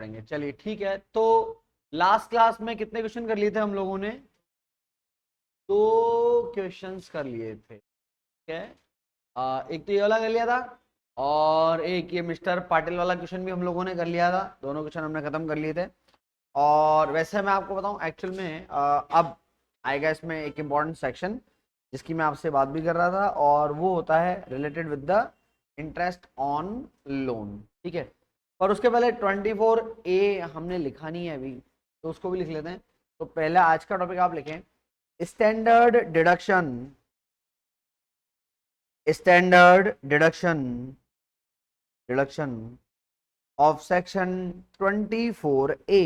करेंगे। चलिए ठीक है, तो लास्ट क्लास में कितने क्वेश्चन कर लिए थे हम लोगों ने? 2 क्वेश्चंस कर लिए थे, ठीक है। एक तो ये वाला कर लिया था, और एक ये मिस्टर पाटिल वाला क्वेश्चन भी हम लोगों ने कर लिया था। दोनों क्वेश्चन हमने खत्म कर लिए थे। और वैसे मैं आपको बताऊं, एक्चुअल में अब आएगा इसमें एक इम्पॉर्टेंट सेक्शन जिसकी मैं आपसे बात भी कर रहा था, और वो होता है related with the interest on loan, ठीक है। पर उसके पहले 24A हमने लिखा नहीं है अभी, तो उसको भी लिख लेते हैं। तो पहले आज का टॉपिक आप लिखें, standard deduction, standard deduction, deduction of section 24A,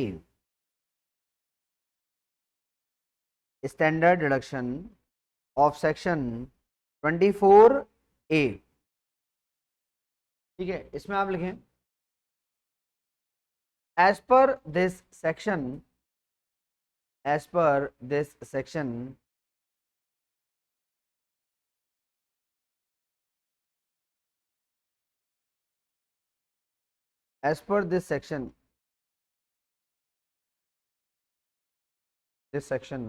standard deduction of section 24A, ठीक है। इसमें आप लिखें, as per this section, as per this section, as per this section, this section,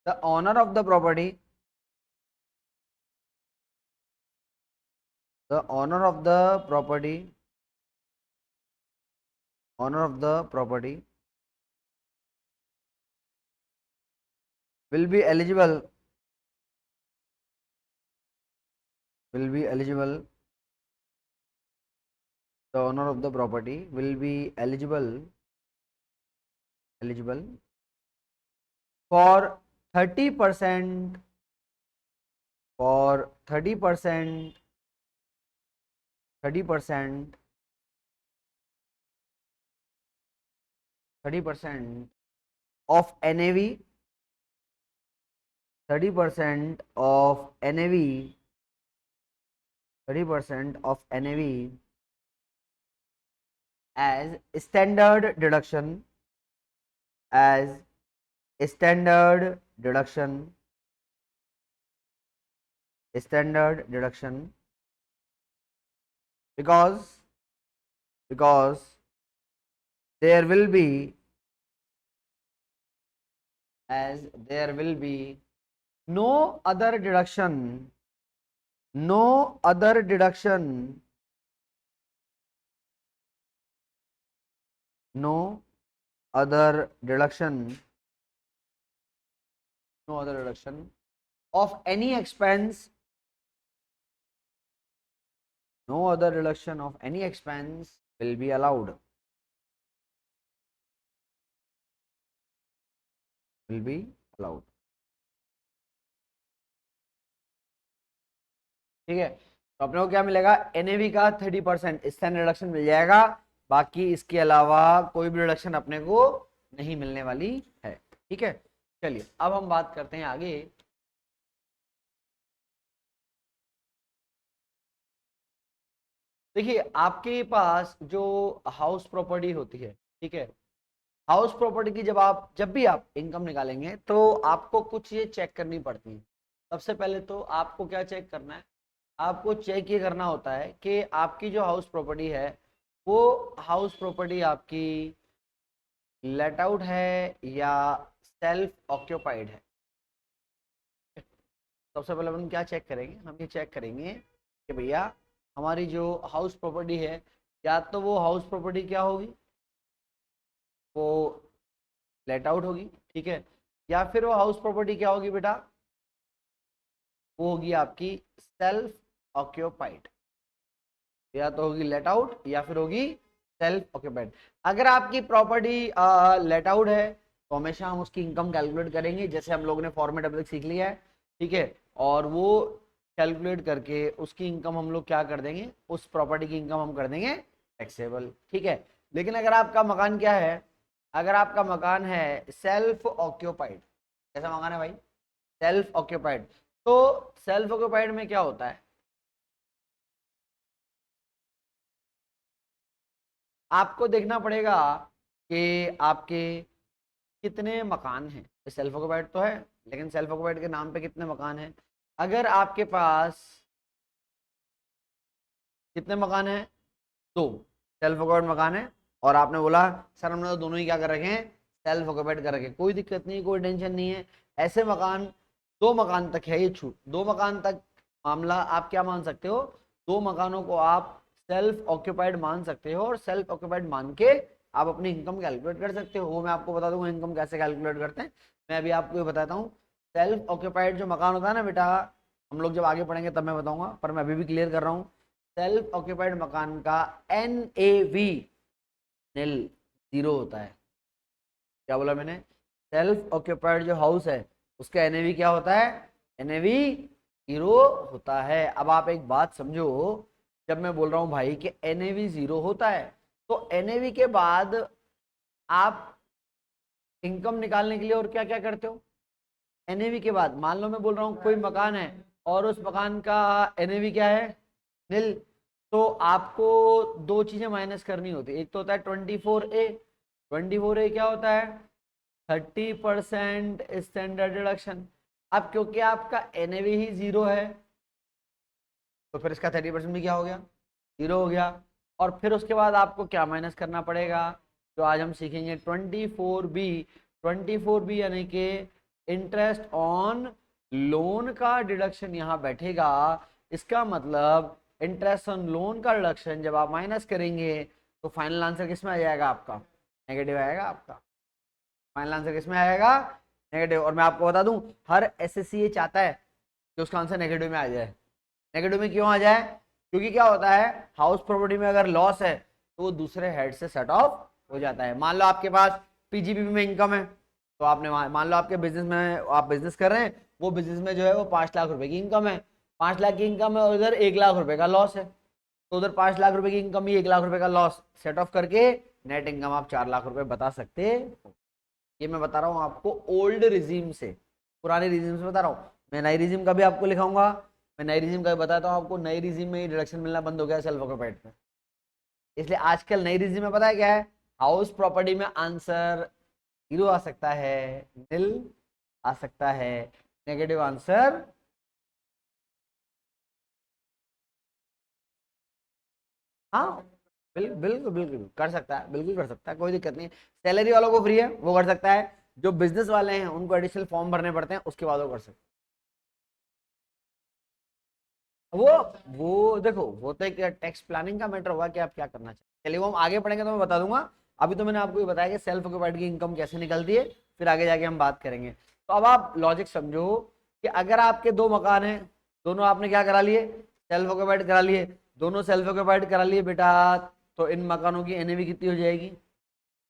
the owner of the property, the owner of the property, owner of the property will be eligible, will be eligible, the owner of the property will be eligible, eligible for 30%, for 30%, 30%, 30% of NAV, 30% of NAV, 30% of NAV as standard deduction, as standard deduction, standard deduction, because there will be, as there will be no other deduction, no other deduction, no other deduction, no other deduction of any expense, no other deduction of any expense will be allowed, will be allowed, ठीक है। तो अपने को क्या मिलेगा, NAV का 30% standard deduction मिल जाएगा, बाकी इसके अलावा कोई भी डिडक्शन अपने को नहीं मिलने वाली है, ठीक है। चलिए अब हम बात करते हैं आगे। देखिए आपके पास जो हाउस प्रॉपर्टी होती है, ठीक है, हाउस प्रॉपर्टी की जब भी आप इनकम निकालेंगे तो आपको कुछ ये चेक करनी पड़ती है। सबसे पहले तो आपको क्या चेक करना है, आपको चेक ये करना होता है कि आपकी जो हाउस प्रॉपर्टी है वो हाउस प्रॉपर्टी आपकी लेट आउट है या सेल्फ ऑक्यूपाइड है। सबसे पहले हम क्या चेक करेंगे, हम ये चेक करेंगे कि भैया हमारी जो हाउस प्रॉपर्टी है, या तो वो हाउस प्रॉपर्टी क्या होगी, वो लेट आउट होगी, ठीक है, या फिर वो हाउस प्रॉपर्टी क्या होगी बेटा, वो होगी आपकी सेल्फ ऑक्यूपाइड। या तो होगी लेट आउट या फिर होगी सेल्फ ऑक्यूपाइड। अगर आपकी प्रॉपर्टी लेट आउट है तो हमेशा हम उसकी इनकम कैलकुलेट करेंगे, जैसे हम लोगों ने फॉर्मेट अभी तक सीख लिया है, ठीक है। और वो कैलकुलेट करके उसकी इनकम हम लोग क्या कर देंगे, उस प्रॉपर्टी की इनकम हम कर देंगे टैक्सेबल, ठीक है। लेकिन अगर आपका मकान क्या है, अगर आपका मकान है सेल्फ ऑक्यूपाइड, कैसा मकान है भाई, सेल्फ ऑक्यूपाइड, तो सेल्फ ऑक्यूपाइड में क्या होता है, आपको देखना पड़ेगा कि आपके कितने मकान हैं। सेल्फ ऑक्यूपाइड तो है, लेकिन सेल्फ ऑक्यूपाइड के नाम पे कितने मकान हैं। अगर आपके पास कितने मकान हैं? 2 सेल्फ ऑक्यूपाइड मकान है। और आपने बोला सर हमने तो दोनों ही क्या कर रखे हैं, सेल्फ ऑक्यूपाइड कर रखे हैं। कोई दिक्कत नहीं, कोई टेंशन नहीं है। ऐसे मकान 2 मकान तक है ये छूट, 2 मकान तक मामला आप क्या मान सकते हो, 2 मकानों को आप सेल्फ ऑक्यूपाइड मान सकते हो और सेल्फ ऑक्यूपाइड मान के आप अपनी इनकम कैलकुलेट कर सकते हो। वो मैं आपको बता दूंगा इनकम कैसे कैलकुलेट करते हैं। मैं अभी आपको ये बताता हूँ। सेल्फ ऑक्यूपाइड जो मकान होता है ना बेटा, हम लोग जब आगे पढ़ेंगे तब मैं बताऊंगा, पर मैं अभी भी क्लियर कर रहा हूँ। सेल्फ ऑक्यूपाइड मकान का NAV नील 0 होता है। क्या बोला मैंने? सेल्फ ऑक्यूपाइड जो हाउस है उसका NAV क्या होता है? NAV 0 होता है। अब आप एक बात समझो, जब मैं बोल रहा हूं भाई कि NAV 0 होता है, तो NAV के बाद आप इनकम निकालने के लिए और क्या क्या करते हो? NAV के बाद मान लो मैं बोल रहा हूँ कोई मकान है और उस मकान का NAV क्या है? नील। तो आपको 2 चीजें माइनस करनी होती है। एक तो होता है 24A। 24A क्या होता है? 30% स्टैंडर्ड डिडक्शन। अब क्योंकि आपका NAV ही 0 है तो फिर इसका 30% भी क्या हो गया? 0 हो गया। और फिर उसके बाद आपको क्या माइनस करना पड़ेगा, जो आज हम सीखेंगे 24B। 24B यानी कि इंटरेस्ट ऑन लोन का डिडक्शन यहाँ बैठेगा। इसका मतलब इंटरेस्ट ऑन लोन का डिडक्शन जब आप माइनस करेंगे तो फाइनल आंसर किस में आ जाएगा आपका? नेगेटिव आएगा आपका। फाइनल आंसर किस में आएगा? नेगेटिव। और मैं आपको बता दूं, हर SSC ये चाहता है कि उसका आंसर नेगेटिव में आ जाए। नेगेटिव में क्यों आ जाए? क्योंकि क्या होता है, हाउस प्रॉपर्टी में अगर लॉस है तो वो दूसरे हेड से सेट ऑफ हो जाता है। मान लो आपके पास PGBP में इनकम है, तो आपने मान लो आपके बिजनेस में, आप बिजनेस कर रहे हैं, वो बिजनेस में जो है वो 5 लाख रुपए की इनकम है। 5 लाख की इनकम है और उधर 1 लाख रुपए का लॉस है। तो उधर 5 लाख रुपए की इनकम ही 1 लाख रुपए का लॉस सेट ऑफ करके नेट इनकम आप 4 लाख रुपए बता सकते हो। ये मैं बता रहा हूँ आपको ओल्ड रिजीम से, पुराने रिजीम से बता रहा हूँ। मैं नई रिजीम का भी आपको लिखाऊंगा। मैं नई रिजीम का भी बताता हूँ आपको। नई रिजीम में डिडक्शन मिलना बंद हो गया सेल्फ ऑक्यूपाइड में, इसलिए आजकल नई रिजीम में पता है क्या है, हाउस प्रॉपर्टी में आंसर 0 आ सकता है, नील आ सकता है, नेगेटिव आंसर। हाँ बिल्कुल बिल्कुल बिल्कुल कर सकता है, बिल्कुल कर सकता है, कोई दिक्कत नहीं। सैलरी वालों को फ्री है, वो कर सकता है। जो बिजनेस वाले हैं उनको एडिशनल फॉर्म भरने पड़ते हैं, उसके बाद वो कर सकते हैं। वो देखो, वो तो एक टैक्स प्लानिंग का मैटर होगा कि आप क्या करना चाहिए। चलिए वो हम आगे पढ़ेंगे तो मैं बता दूंगा। अभी तो मैंने आपको ये बताया कि सेल्फ ऑक्यूपाइड की इनकम कैसे निकलती है, फिर आगे जाके हम बात करेंगे। तो अब आप लॉजिक समझो कि अगर आपके 2 मकान हैं, दोनों आपने क्या करा लिए? सेल्फ ऑक्यूपाइड करा लिए। दोनों सेल्फ ऑक्यूपाइड करा लिए बेटा, तो इन मकानों की NAV कितनी हो जाएगी?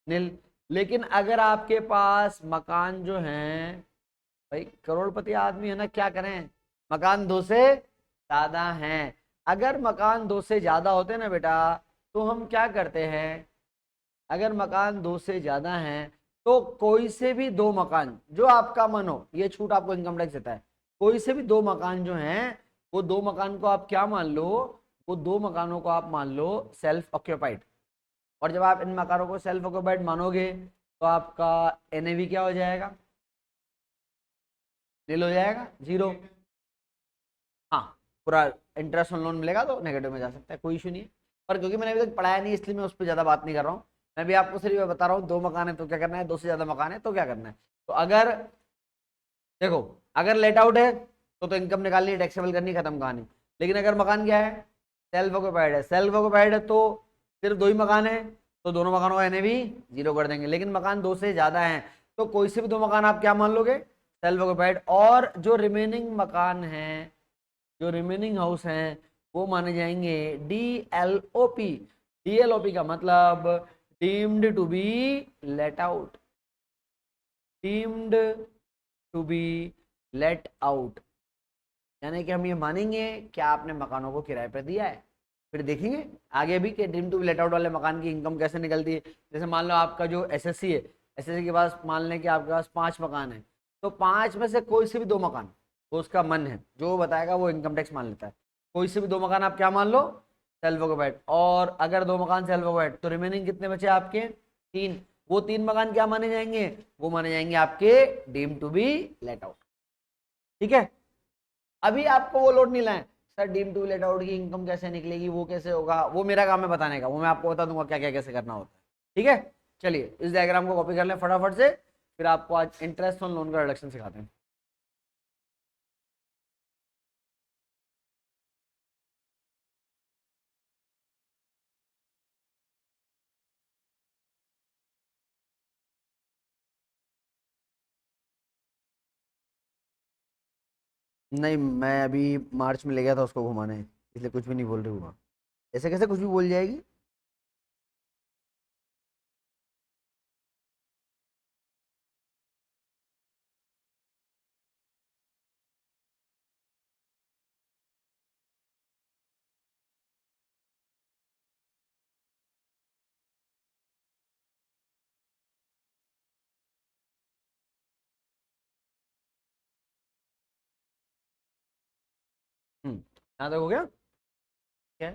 नील। लेकिन अगर आपके पास मकान जो हैं, भाई करोड़पति आदमी है ना, क्या करें, मकान 2 से ज्यादा हैं। अगर मकान 2 से ज्यादा होते ना बेटा, तो हम क्या करते हैं, अगर मकान 2 से ज्यादा हैं तो कोई से भी 2 मकान जो आपका मन हो, ये छूट आपको इनकम टैक्स देता है, कोई से भी 2 मकान जो हैं, वो 2 मकान को आप क्या मान लो, वो 2 मकानों को आप मान लो सेल्फ ऑक्यूपाइड। और जब आप इन मकानों को सेल्फ ऑक्यूपाइड मानोगे तो आपका NAV क्या हो जाएगा? नील हो जाएगा, 0। हाँ, पूरा इंटरेस्ट ऑन लोन मिलेगा तो नेगेटिव में जा सकता है, कोई इशू नहीं है। पर क्योंकि मैंने अभी तक पढ़ाया नहीं, इसलिए मैं उस पर ज्यादा बात नहीं कर रहा हूँ। मैं भी आपको सिर्फ ये बता रहा हूँ, 2 मकान है तो क्या करना है, 2 से ज्यादा मकान है तो क्या करना है। तो अगर देखो, अगर लेट आउट है तो इनकम निकालनी है, टैक्सेबल करनी, खत्म कहानी। लेकिन अगर मकान क्या है, सेल्फ ऑक्यूपाइड है, सेल्फ ऑक्यूपाइड है तो सिर्फ 2 ही मकान है, तो दोनों मकानों का NAV 0 कर देंगे। लेकिन मकान 2 से ज्यादा है तो कोई से भी 2 मकान आप क्या मान लोगे, सेल्फ ऑक्यूपाइड। और जो रिमेनिंग मकान है, जो रिमेनिंग हाउस हैं, वो माने जाएंगे DLOP। DLOP का मतलब deemed to be let out, deemed to be let out. यानी कि हम ये मानेंगे कि आपने मकानों को किराए पर दिया है। फिर देखेंगे आगे भी कि dream to be let out वाले मकान की इनकम कैसे निकलती है। जैसे मान लो आपका जो SSC है, SSC के पास मान लें कि आपके पास 5 मकान है, तो 5 में से कोई से भी 2 मकान, वो उसका मन है, जो बताएगा वो इनकम टैक्स मान लेता है। कोई से भी 2 मकान आप क्या मान लो, सेल्फ ऑक्यूपाइड। और अगर 2 मकान सेल्फ ऑक्यूपाइड तो रिमेनिंग कितने बचे आपके? 3। वो 3 मकान क्या माने जाएंगे, वो माने जाएंगे आपके deem to be let out. ठीक है, अभी आपको वो लोड नहीं लाए, sir deem to let out की इनकम कैसे निकलेगी, वो कैसे होगा, वो मेरा काम है बताने का, वो मैं आपको बता दूंगा क्या क्या कैसे करना होता है। ठीक है, चलिए इस डायग्राम को कॉपी कर लें फटाफट से, फिर आपको आज इंटरेस्ट ऑन लोन का रिडक्शन सिखाते हैं। नहीं, मैं अभी मार्च में ले गया था उसको घुमाने, इसलिए कुछ भी नहीं बोल रही हूँ। ऐसे कैसे कुछ भी बोल जाएगी। यहाँ तक हो गया क्या।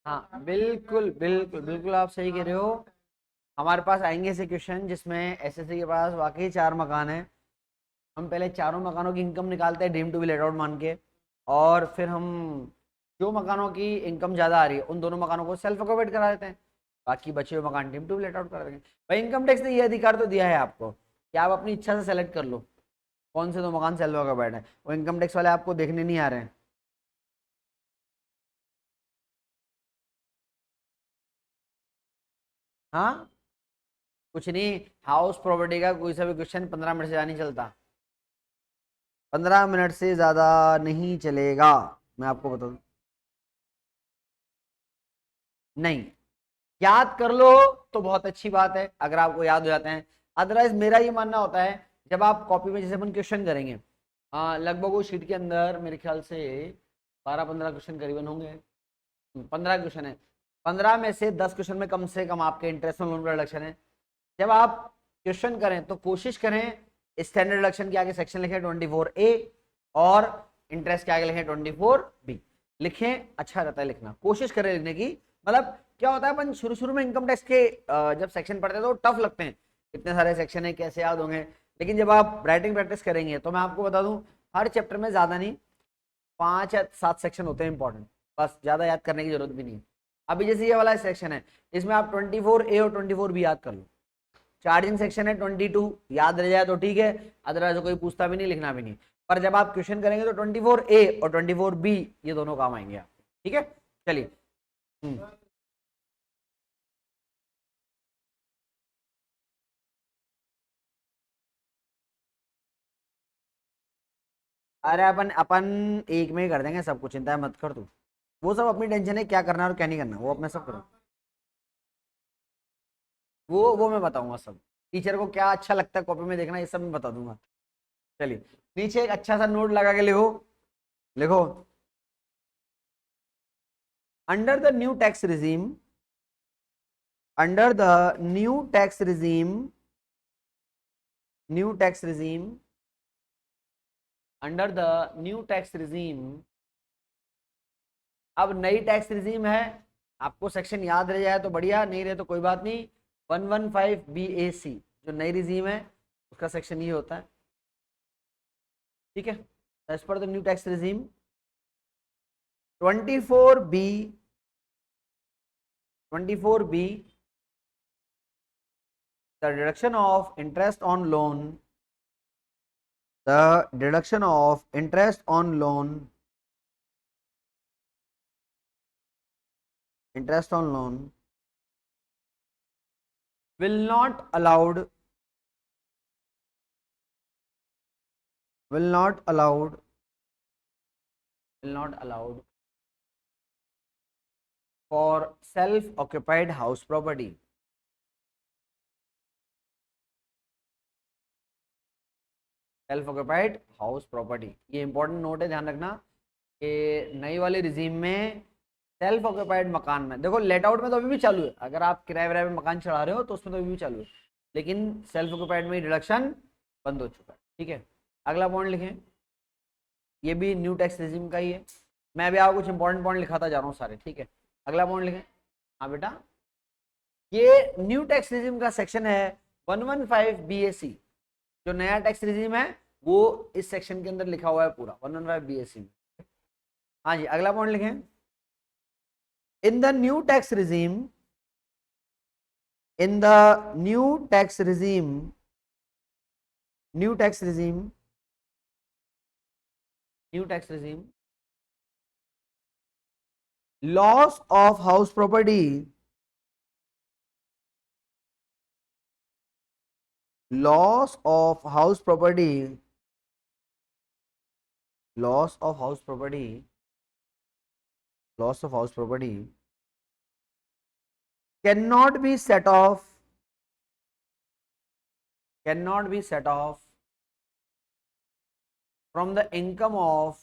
हाँ बिल्कुल बिल्कुल बिल्कुल, आप सही कह रहे हो। हमारे पास आएंगे ऐसे क्वेश्चन जिसमें एसएससी के पास वाकई 4 मकान है, हम पहले चारों मकानों की इनकम निकालते हैं dream to be let out मान के, और फिर हम जो मकानों की इनकम ज़्यादा आ रही है उन दोनों मकानों को सेल्फ ऑक्युपाइड करा देते हैं, बाकी बचे हुए मकान dream to be let out करा देंगे। भाई इनकम टैक्स ने ये अधिकार तो दिया है आपको कि आप अपनी इच्छा से सेलेक्ट कर लो कौन से 2 मकान सेल्फ ऑक्युपाइड है, वो इनकम टैक्स वाले आपको देखने नहीं आ रहे हैं। हाँ कुछ नहीं, हाउस प्रॉपर्टी का कोई सा भी क्वेश्चन 15 मिनट से ज़्यादा नहीं चलता, 15 मिनट से ज़्यादा नहीं चलेगा, मैं आपको बता दूं। नहीं, याद कर लो तो बहुत अच्छी बात है अगर आपको याद हो जाते हैं, अदरवाइज मेरा ये मानना होता है जब आप कॉपी में जैसे अपन क्वेश्चन करेंगे, लगभग वो शीट के अंदर मेरे ख्याल से 12-15 क्वेश्चन करीबन होंगे, 15 क्वेश्चन है, 15 में से 10 क्वेश्चन में कम से कम आपके इंटरेस्ट ऑन लोन का रिडक्शन है। जब आप क्वेश्चन करें तो कोशिश करें स्टैंडर्ड डिडक्शन के आगे सेक्शन लिखें 24A और इंटरेस्ट के आगे लिखें 24B लिखें, अच्छा रहता है लिखना, कोशिश करें लिखने की। मतलब क्या होता है, अपन शुरू शुरू में इनकम टैक्स के जब सेक्शन पढ़ते हैं तो टफ लगते हैं, इतने सारे सेक्शन है कैसे याद होंगे, लेकिन जब आप राइटिंग प्रैक्टिस करेंगे तो मैं आपको बता दूं हर चैप्टर में ज्यादा नहीं 5 या 7 सेक्शन होते हैं इंपॉर्टेंट, बस ज्यादा याद करने की जरूरत भी नहीं है। अभी जैसे ये वाला सेक्शन है इसमें आप 24A और 24B याद कर लो, चार्जिंग सेक्शन है 22, याद रह जाए तो ठीक है, अदरवाइज कोई पूछता भी नहीं लिखना भी नहीं, पर जब आप क्वेश्चन करेंगे तो 24A और 24B ये दोनों काम आएंगे आप, ठीक है। चलिए अरे अपन अपन एक में ही कर देंगे सब कुछ, चिंता मत कर तू, वो सब अपनी टेंशन है, क्या करना है और क्या नहीं करना वो अपने सब करो, वो मैं बताऊंगा सब, टीचर को क्या अच्छा लगता है कॉपी में देखना ये सब मैं बता दूंगा। चलिए नीचे एक अच्छा सा नोट लगा के लिखो, लिखो under the new tax regime, under the new tax regime, under the new tax regime, अब नई टैक्स रिजीम है, आपको सेक्शन याद रह जाए तो बढ़िया, नहीं रहे तो कोई बात नहीं। 115BAC जो नई रिजीम है उसका सेक्शन ये होता है, ठीक है। As per the new tax regime 24B the deduction of interest on loan, the deduction of interest on loan, interest on loan will not allowed, will not allowed, will not allowed for self occupied house property, self occupied house property, ये important note है ध्यान रखना कि नई वाली regime में self occupied मकान में, देखो लेट आउट में तो अभी भी चालू है, अगर आप किराए विराए में मकान चढ़ा रहे हो तो उसमें तो अभी भी चालू है, लेकिन सेल्फ ऑक्यूपाइड में डिडक्शन बंद हो चुका है, ठीक है। अगला पॉइंट लिखें, ये भी न्यू टैक्स रिजीम का ही है, मैं अभी आपको कुछ इंपॉर्टेंट पॉइंट लिखाता जा रहा हूँ सारे, ठीक है। अगला पॉइंट लिखें। हाँ बेटा, ये न्यू टैक्स रिजिम का सेक्शन है 115 BAC। जो नया टैक्स रिजिम है वो इस सेक्शन के अंदर लिखा हुआ है पूरा 115 BAC में। हाँ जी, अगला पॉइंट लिखें। In the new tax regime, in the new tax regime, new tax regime, new tax regime, loss of house property, loss of house property, loss of house property, loss of house property cannot be set off, cannot be set off from the income of,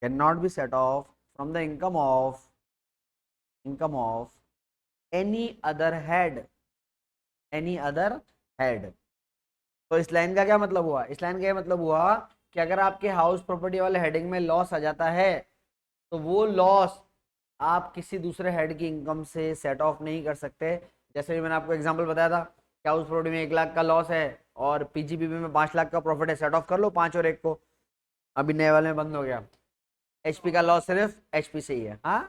cannot be set off from the income of, income of any other head, any other head। तो इस line का क्या मतलब हुआ, इस line का ये मतलब हुआ कि अगर आपके हाउस प्रॉपर्टी वाले हेडिंग में लॉस आ जाता है तो वो लॉस आप किसी दूसरे हेड की इनकम से सेट ऑफ नहीं कर सकते। जैसे भी मैंने आपको एग्जांपल बताया था कि हाउस प्रॉपर्टी में 1 लाख का लॉस है और पीजीबीबी में 5 लाख का प्रॉफिट है, सेट ऑफ कर लो 5 और 1 को। अभी नए वाले में बंद हो गया। एचपी का लॉस सिर्फ एचपी से ही है। हाँ,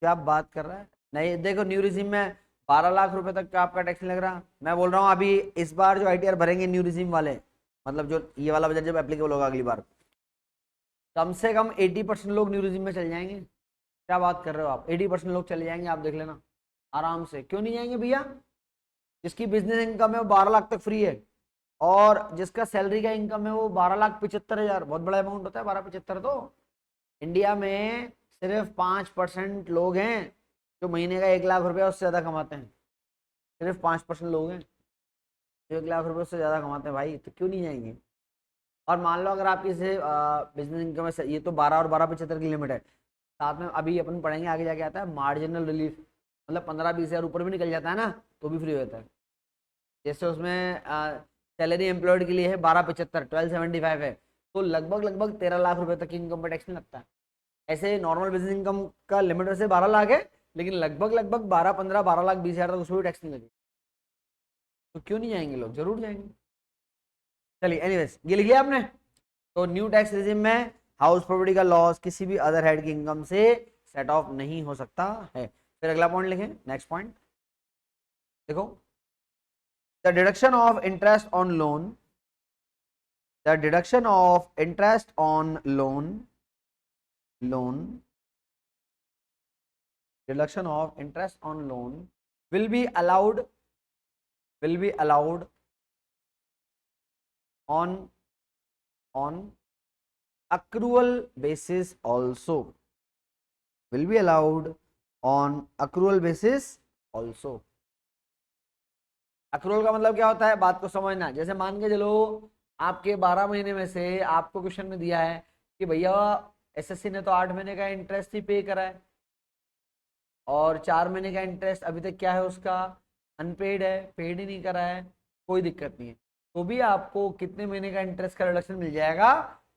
क्या बात कर रहा है। नहीं देखो, न्यू रिजीम में 12 लाख रुपए तक का आपका टैक्स नहीं लग रहा। मैं बोल रहा हूँ अभी इस बार जो आईटीआर भरेंगे न्यू रिजीम वाले, मतलब जो ये वाला बजट जब एप्लीकेबल होगा अगली बार, कम से कम 80% लोग न्यू रिजीम में चले जाएंगे। क्या बात कर रहे हो आप, 80% लोग चले जाएंगे, आप देख लेना आराम से। क्यों नहीं जाएंगे भैया? जिसकी बिजनेस इनकम है वो 12 लाख तक फ्री है, और जिसका सैलरी का इनकम है वो 12,75,000, बहुत बड़ा अमाउंट होता है 12,75,000। तो इंडिया में सिर्फ 5% लोग हैं जो महीने का 1 लाख रुपया उससे ज्यादा कमाते हैं। सिर्फ 5% लोग हैं जो 1 लाख रुपये उससे ज्यादा कमाते हैं भाई, तो क्यों नहीं जाएंगे? और मान लो अगर आपकी से बिजनेस इनकम है, ये तो 12 और 12,75 की लिमिट है। साथ में अभी अपन पढ़ेंगे आगे जाके आता है मार्जिनल रिलीफ, मतलब 15-20 हज़ार ऊपर भी निकल जाता है ना तो भी फ्री होता है। जैसे उसमें सैलरी एम्प्लॉयड के लिए है 12,75, 12,75 है, तो लगभग लगभग 13 लाख रुपए तक की इनकम पर टैक्स नहीं लगता है। ऐसे नॉर्मल बिजनेस इनकम का लिमिट वैसे 12 लाख है, लेकिन लगभग लगभग 12-15, 12,20,000 तक उसमें भी टैक्स नहीं लगे। तो क्यों नहीं जाएंगे लोग? जरूर जाएंगे। चलिए एनीवेज, ये लिखिए आपने। तो न्यू टैक्स रिजिम में हाउस प्रॉपर्टी का लॉस किसी भी अदर हेड की इनकम से सेट ऑफ नहीं हो सकता है। फिर अगला पॉइंट लिखें, नेक्स्ट पॉइंट देखो। The deduction of interest on loan, the deduction of interest on loan, loan, deduction of interest on loan will be allowed, will be allowed on accrual basis also, will be allowed on accrual basis also। accrual का मतलब क्या होता है, बात को समझना। जैसे मान के चलो आपके 12 महीने में से आपको क्वेश्चन में दिया है कि भैया एसएससी ने तो 8 महीने का इंटरेस्ट ही पे करा है और 4 महीने का इंटरेस्ट अभी तक क्या है उसका, अनपेड है, पेड ही नहीं करा है। कोई दिक्कत नहीं है, तो भी आपको कितने महीने का इंटरेस्ट का रिडक्शन मिल जाएगा?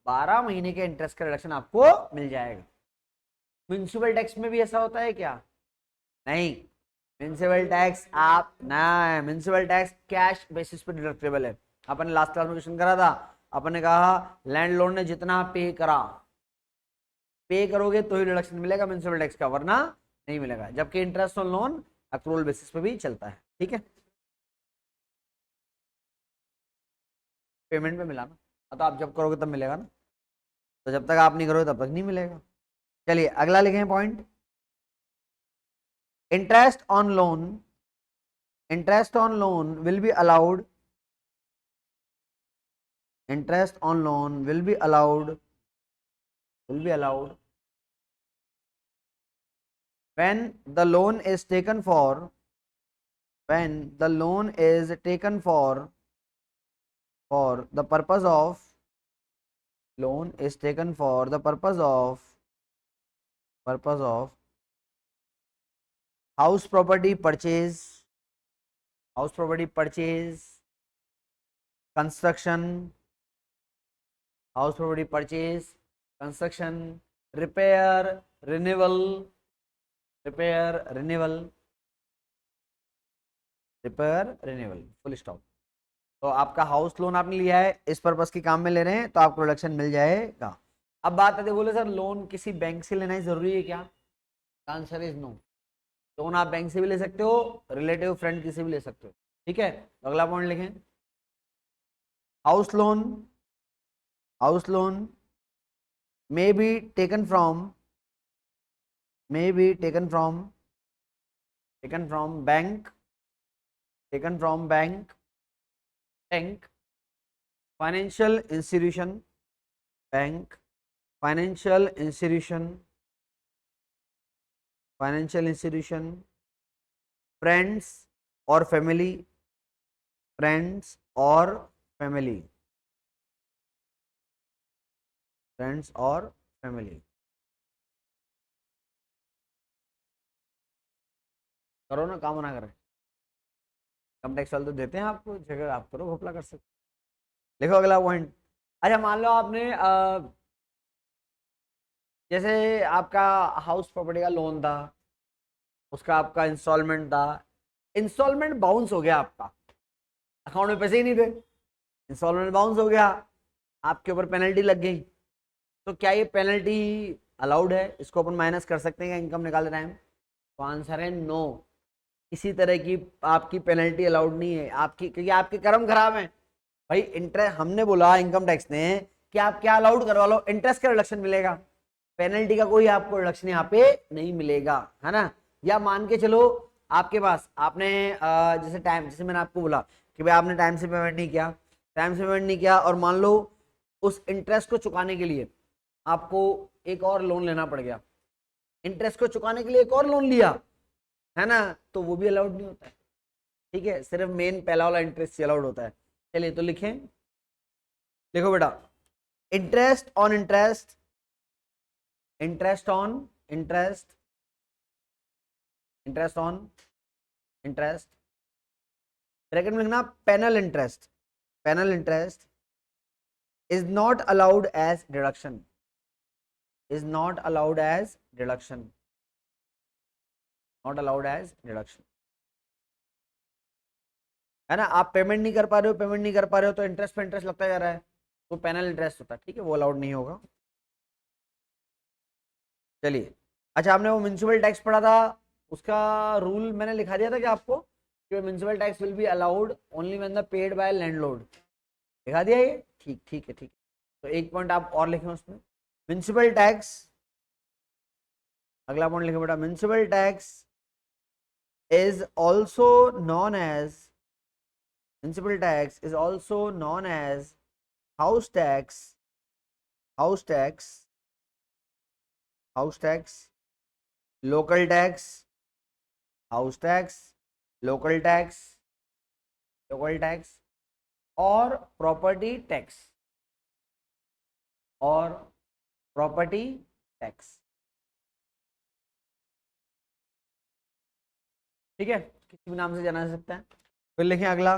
12 महीने के इंटरेस्ट का रिडक्शन आपको मिल जाएगा। म्यूनिसिपल टैक्स में भी ऐसा होता है क्या? नहीं, म्यूनिसिपल टैक्स आप ना, म्यूनिसिपल टैक्स कैश बेसिस पे डिडक्टेबल है। अपन ने लास्ट क्लास में क्वेश्चन करा था, अपन ने कहा लैंडलॉर्ड ने जितना पे करा, पे करोगे तो ही डिडक्शन मिलेगा म्यूनिसिपल टैक्स का, वरना नहीं मिलेगा। जबकि interest on loan accrual basis पे भी चलता है, ठीक है। पेमेंट में मिला ना, तो आप जब करोगे तब मिलेगा ना, तो जब तक आप नहीं करोगे तब तक नहीं मिलेगा। चलिए अगला लिखें point. Interest on loan, interest on loan will be allowed, interest on loan will be allowed, will be allowed when the loan is taken for, when the loan is taken for the purpose of, loan is taken for the purpose of house property purchase, house property purchase, construction, house property purchase, construction, repair, renewal, repair, renewal, repair, renewal, full stop. तो आपका house loan आपने लिया है, इस purpose के काम में ले रहे हैं, तो आपको प्रोडक्शन मिल जाएगा। अब बात आती है, बोले सर लोन किसी बैंक से लेना ही जरूरी है क्या? Answer is no. लोन आप बैंक से भी ले सकते हो, रिलेटिव फ्रेंड किसी भी ले सकते हो। ठीक है, तो अगला पॉइंट लिखें। House loan, house loan may be taken from, may be taken from bank, taken from bank, financial institution, bank, financial institution, financial institution, friends or family, friends or family, friends or family। करो ना, काम ना करें, कम tax वाले तो देते हैं आपको जगह, आप करो घोपला कर सकते। लिखो अगला पॉइंट। अच्छा मान लो आपने जैसे आपका हाउस प्रॉपर्टी का लोन था, उसका आपका इंस्टॉलमेंट था, इंस्टॉलमेंट बाउंस हो गया, आपका अकाउंट में पैसे ही नहीं थे, इंस्टॉलमेंट बाउंस हो गया, आपके ऊपर पेनल्टी लग गई। तो क्या ये पेनल्टी अलाउड है? इसको अपन माइनस कर सकते हैं इनकम निकालते टाइम? तो आंसर है नो। किसी तरह की आपकी पेनल्टी अलाउड नहीं है आपकी, क्योंकि आपके कर्म खराब हैं भाई। इंटरेस्ट हमने बोला, इनकम टैक्स ने, कि आप क्या अलाउड करवा लो, इंटरेस्ट का रिडक्शन मिलेगा, पेनल्टी का कोई आपको रिडक्शन यहाँ पे नहीं मिलेगा, है ना। या मान के चलो आपके पास आपने जैसे टाइम, जैसे मैंने आपको बोला कि भाई आपने टाइम से पेमेंट नहीं किया, टाइम से पेमेंट नहीं किया, और मान लो उस इंटरेस्ट को चुकाने के लिए आपको एक और लोन लेना पड़ गया, इंटरेस्ट को चुकाने के लिए एक और लोन लिया, है ना, तो वो भी अलाउड नहीं होता है। ठीक है, सिर्फ मेन पहला वाला इंटरेस्ट अलाउड होता है। चलिए तो लिखें, लिखो बेटा, interest on interest, interest on interest, interest on interest, bracket में लिखना penal interest, penal interest is not allowed as deduction, is not allowed as deduction, not allowed as deduction, है ना। आप पेमेंट नहीं कर पा रहे हो, पेमेंट नहीं कर पा रहे हो, तो इंटरेस्ट पे इंटरेस्ट लगता जा रहा है, तो पेनल इंटरेस्ट होता है, ठीक है, वो अलाउड नहीं होगा। चलिए, अच्छा आपने वो म्युनिसिपल टैक्स पढ़ा था, उसका रूल मैंने लिखा दिया था कि आपको, कि municipal tax will be allowed only when the paid by landlord, लिखा दिया ये? ठीक, ठीक है, ठीक है। तो एक पॉइंट आप और लिखें उसमें, म्युनिसिपल टैक्स, अगला पॉइंट लिखे बेटा, municipal tax is also non as, municipal tax is also known as house tax, house tax, house tax, local tax, house tax, local tax, local tax, और प्रॉपर्टी टैक्स, और property tax. ठीक है, किसी भी नाम से जाना जा सकता है। फिर लिखें अगला,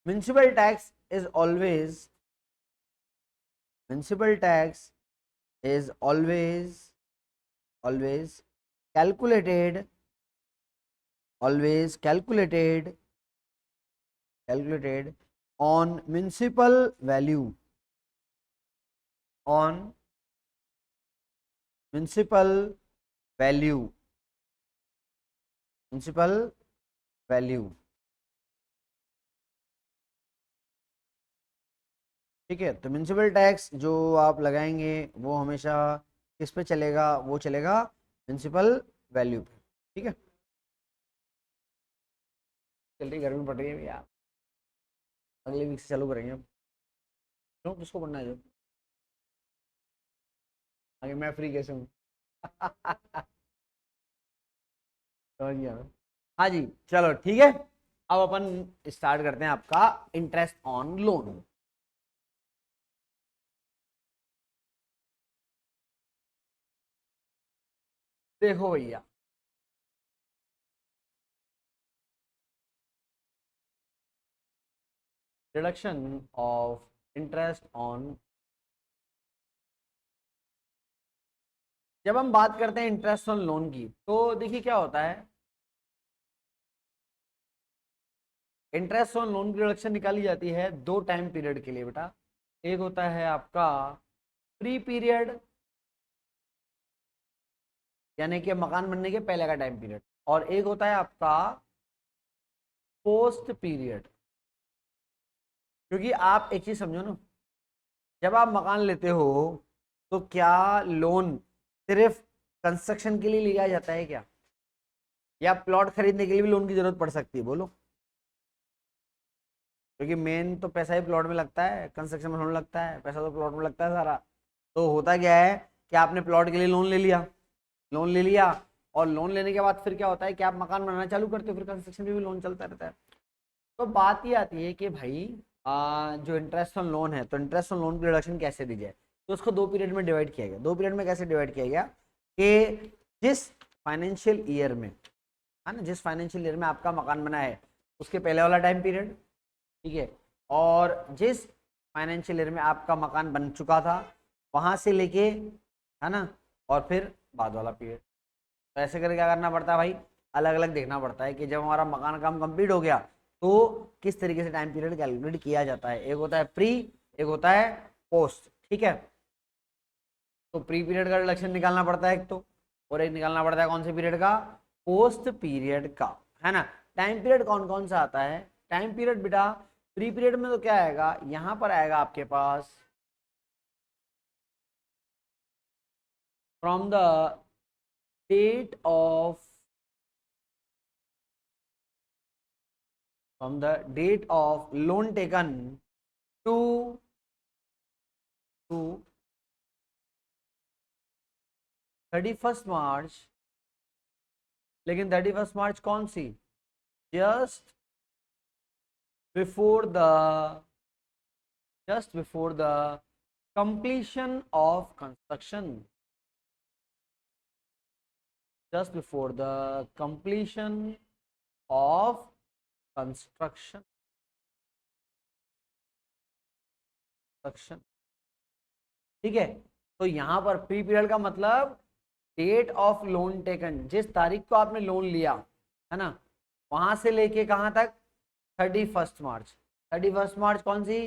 municipal tax is always, municipal tax is always calculated, always calculated on municipal value, on municipal value, municipal value। ठीक है, तो म्युनिसिपल टैक्स जो आप लगाएंगे वो हमेशा किस पे चलेगा? वो चलेगा म्युनिसिपल वैल्यू पे। ठीक है, चल रही, गर्मी पड़ रही है यार, अगले वीक से चालू करेंगे अब। क्यों, किसको पढ़ना है जो? आगे मैं फ्री कैसे हूँ? समझ गया मैं। हाँ जी, चलो ठीक है, अब अपन स्टार्ट करते हैं आपका इंटरेस्ट ऑन लोन। देखो भैया, डिडक्शन ऑफ इंटरेस्ट ऑन। जब हम बात करते हैं इंटरेस्ट ऑन लोन की, तो देखिए क्या होता है, इंटरेस्ट ऑन लोन की डिडक्शन निकाली जाती है दो टाइम पीरियड के लिए बेटा। एक होता है आपका प्री पीरियड, यानी कि मकान बनने के पहले का टाइम पीरियड, और एक होता है आपका पोस्ट पीरियड। क्योंकि आप एक चीज समझो ना, जब आप मकान लेते हो तो क्या लोन सिर्फ कंस्ट्रक्शन के लिए लिया जाता है क्या, या प्लॉट खरीदने के लिए भी लोन की जरूरत पड़ सकती है, बोलो। क्योंकि मेन तो पैसा ही प्लॉट में लगता है, कंस्ट्रक्शन में थोड़ा लगता है, पैसा तो प्लॉट में लगता है सारा। तो होता क्या है कि आपने प्लॉट के लिए लोन ले लिया, लोन ले लिया, और लोन लेने के बाद फिर क्या होता है कि आप मकान बनाना चालू करते हो, फिर कंस्ट्रक्शन में भी लोन चलता रहता है। तो बात ये आती है कि भाई जो इंटरेस्ट ऑन लोन है, तो इंटरेस्ट ऑन लोन की रिडक्शन कैसे दी जाए, तो उसको दो पीरियड में डिवाइड किया गया। दो पीरियड में कैसे डिवाइड किया गया कि जिस फाइनेंशियल ईयर में, है ना, जिस फाइनेंशियल ईयर में आपका मकान बना है उसके पहले वाला टाइम पीरियड, ठीक है, और जिस फाइनेंशियल ईयर में आपका मकान बन चुका था वहां से लेके, है ना, और फिर बाद वाला पीरियड। तो ऐसे करके क्या करना पड़ता है भाई, अलग अलग देखना पड़ता है कि जब हमारा मकान काम कंप्लीट हो गया तो किस तरीके से टाइम पीरियड कैलकुलेट किया जाता है। एक होता है प्री, एक होता है पोस्ट, ठीक है। तो प्री पीरियड का रिडक्शन निकालना पड़ता है एक तो, और एक निकालना पड़ता है कौन से पीरियड का, पोस्ट पीरियड का, है ना। टाइम पीरियड कौन कौन सा आता है, टाइम पीरियड बेटा प्री पीरियड में तो क्या आएगा, यहां पर आएगा आपके पास from the date of, from the date of loan taken to 31st March. लेकिन 31st मार्च कौन सी, just before the, just before the completion of construction, just before the completion of construction, ठीक है। तो यहां पर प्री पीरियड का मतलब डेट ऑफ लोन टेकन, जिस तारीख को आपने लोन लिया, है ना, वहां से लेके कहां तक, 31st मार्च। 31st मार्च कौन सी,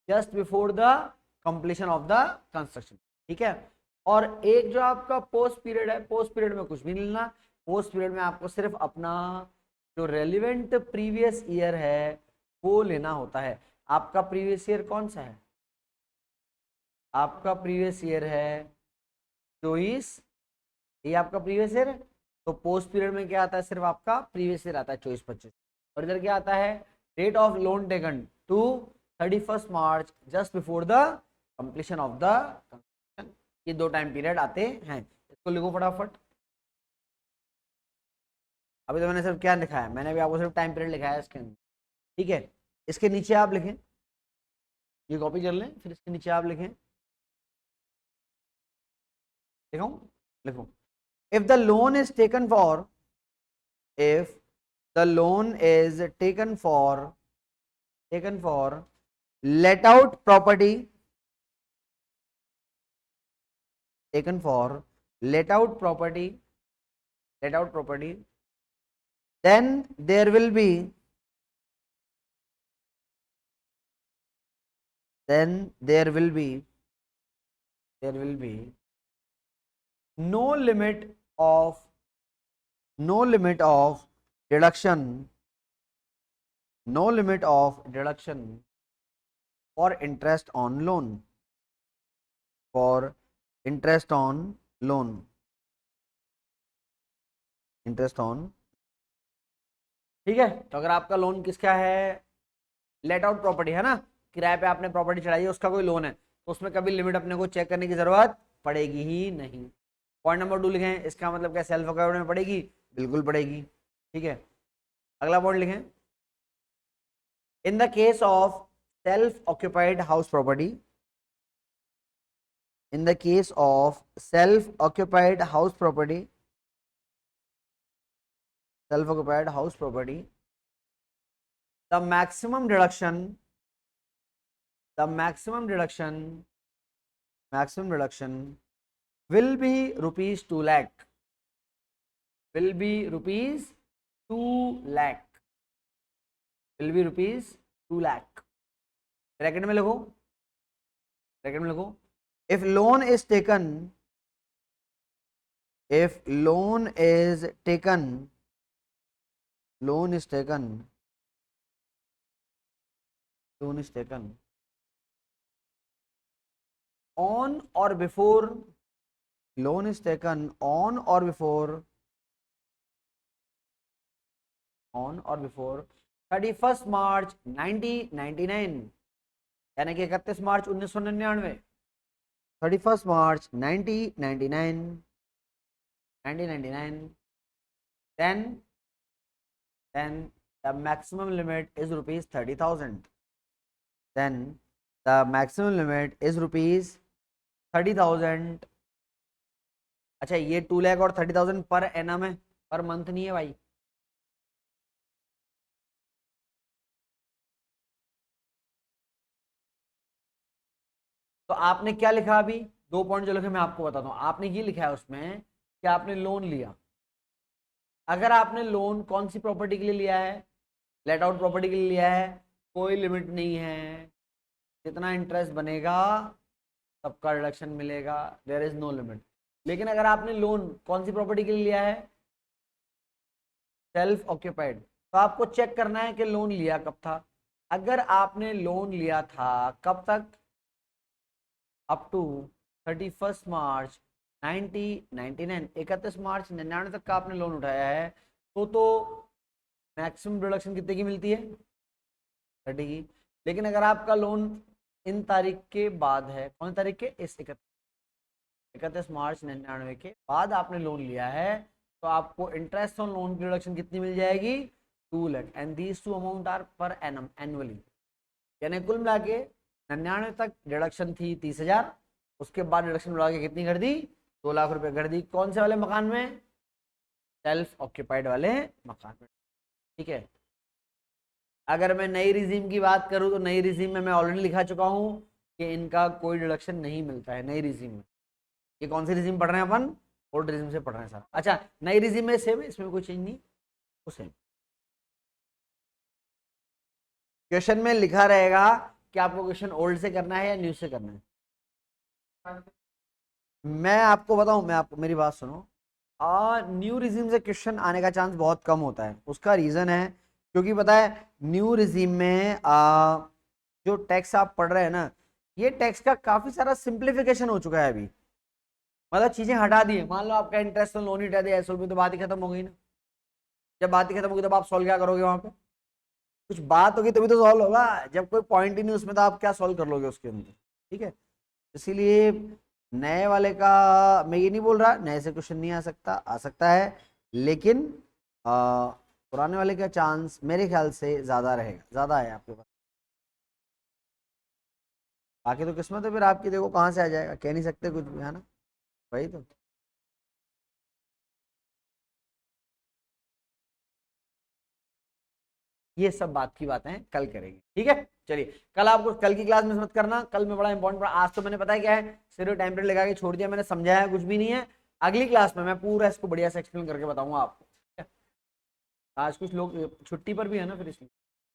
just before the completion of the construction, ठीक है। और एक जो आपका पोस्ट पीरियड है, पोस्ट पीरियड में कुछ भी नहीं लेना, पोस्ट पीरियड में आपको सिर्फ अपना जो रेलिवेंट प्रीवियस ईयर है वो लेना होता है। आपका प्रीवियस ईयर कौन सा है, आपका प्रीवियस ईयर है 24, ये आपका प्रीवियस ईयर है। तो पोस्ट पीरियड में क्या आता है, सिर्फ आपका प्रीवियस ईयर आता है 24-25, और इधर क्या आता है, date of loan taken to 31st March just before the completion of the construction. ये दो टाइम पीरियड आते हैं, इसको लिखो फटाफट। अभी तो मैंने सिर्फ क्या लिखा है, मैंने भी आपको सिर्फ टाइम पीरियड लिखा है इसके अंदर, ठीक है। इसके नीचे आप लिखें, ये कॉपी कर लें, फिर इसके नीचे आप लिखें, लिखो लिखो, if the loan is taken for, if the loan is taken for let out property, taken for let out property, let out property, then there will be, then there will be, there will be no limit of, no limit of deduction, no limit of deduction for interest on loan, for interest on loan, interest on, ठीक है। तो अगर आपका loan किसका है, let out property है ना, किराए पे आपने प्रॉपर्टी चढ़ाई है, उसका कोई लोन है, तो उसमें कभी लिमिट अपने को चेक करने की जरूरत पड़ेगी ही नहीं। पॉइंट नंबर 2 लिखें, इसका मतलब क्या, सेल्फ ऑक्यूपाइड में पड़ेगी, बिल्कुल पड़ेगी, ठीक है। अगला पॉइंट लिखें, in the case of self occupied house property, in the case of self occupied house property, self occupied house property, the maximum deduction, the maximum deduction will be rupees 2 lakh, will be rupees 2 lakh, will be rupees 2 lakh। Bracket में लिखो, bracket में लिखो, if loan is taken, if loan is taken, loan is taken, loan is taken on or before, loan is taken on or before 31st March 1999, यानी कि 31 मार्च 1999, 31st March 1999, then the maximum limit is rupees 30,000, then the maximum limit is rupees 30,000। अच्छा, ये 2 लाख और 30,000 per annum है, per month नहीं है भाई। तो आपने क्या लिखा, अभी 2 पॉइंट जो लिखे मैं आपको बताता हूं। आपने ये लिखा है उसमें कि आपने लोन लिया। अगर आपने लोन कौन सी प्रॉपर्टी के लिए लिया है, लेट आउट प्रॉपर्टी के लिए लिया है, कोई लिमिट नहीं है, जितना इंटरेस्ट बनेगा सबका रिडक्शन मिलेगा, देयर इज नो लिमिट। लेकिन अगर आपने लोन कौन सी प्रॉपर्टी के लिए लिया है, सेल्फ ऑक्यूपाइड, तो आपको चेक करना है कि लोन लिया कब था। अगर आपने लोन लिया था कब तक, अप टू 31 मार्च 1999, 31 मार्च 99 तक का आपने लोन उठाया है, तो मैक्सिमम रिडक्शन कितने की मिलती है, 30 की। लेकिन अगर आपका लोन इन तारीख के बाद है, कौन सी तारीख के, इस 31 मार्च 99 के बाद आपने लोन लिया है, तो आपको इंटरेस्ट ऑन लोन की रिडक्शन कितनी मिल जाएगी, 2 lakh, and these two amount are per annum, annually. यानी कुल मिला के 99 तक डिडक्शन थी 30,000, उसके बाद डिडक्शन बढ़ा के कितनी कर दी, 2 लाख रुपए कर दी। कौन से वाले मकान में, सेल्फ ऑक्यूपाइड वाले मकान में, ठीक है। अगर मैं नई रिजीम की बात करूं तो नई रिजीम में मैं ऑलरेडी लिखा चुका हूं कि इनका कोई डिडक्शन नहीं मिलता है नई रिजीम में। ये कौन सी रिजीम पढ़ रहे हैं अपन, ओल्ड रिजीम से पढ़ रहे हैं सर। अच्छा, नई रिजीम में सेम है, इसमें कोई चेंज नहीं, वो सेम। क्वेश्चन में लिखा रहेगा कि आपको क्वेश्चन ओल्ड से करना है या न्यू से करना है। मैं आपको बताऊं, मैं आपको, मेरी बात सुनो, न्यू रिजीम से क्वेश्चन आने का चांस बहुत कम होता है। उसका रीजन है क्योंकि पता है न्यू रिजीम में जो टैक्स आप पढ़ रहे हैं ना, ये टैक्स का काफी सारा सिंप्लीफिकेशन हो चुका है अभी। मतलब चीजें हटा दी है। मान लो आपका इंटरेस्ट तो लोन ही हटा दिया एसएल में, तो बात ही खत्म हो गई ना। जब बात ही खत्म होगी तब आप सॉल्व क्या करोगे, वहां पे कुछ बात होगी तभी तो सॉल्व होगा। जब कोई पॉइंट ही नहीं उसमें तो आप क्या सॉल्व कर लोगे उसके अंदर, ठीक है। इसीलिए नए वाले का मैं ये नहीं बोल रहा नए से क्वेश्चन नहीं आ सकता, आ सकता है, लेकिन पुराने वाले का चांस मेरे ख्याल से ज्यादा रहेगा, ज्यादा है आपके पास। बाकी तो किस्मत है फिर आपकी, देखो कहाँ से आ जाएगा, कह नहीं सकते कुछ भी, है ना, वही तो। ये सब बात की बातें कल करेंगे, ठीक है। चलिए, कल आपको, कल की क्लास में मत करना, कल में बड़ा इंपॉर्टेंट, आज तो मैंने पता है क्या है, सिर्फ टाइम पीरियड लगा के छोड़ दिया, मैंने समझाया कुछ भी नहीं है। अगली क्लास में मैं पूरा इसको बढ़िया से एक्सप्लेन करके बताऊंगा आपको। आज कुछ लोग छुट्टी पर भी है ना, फिर इसलिए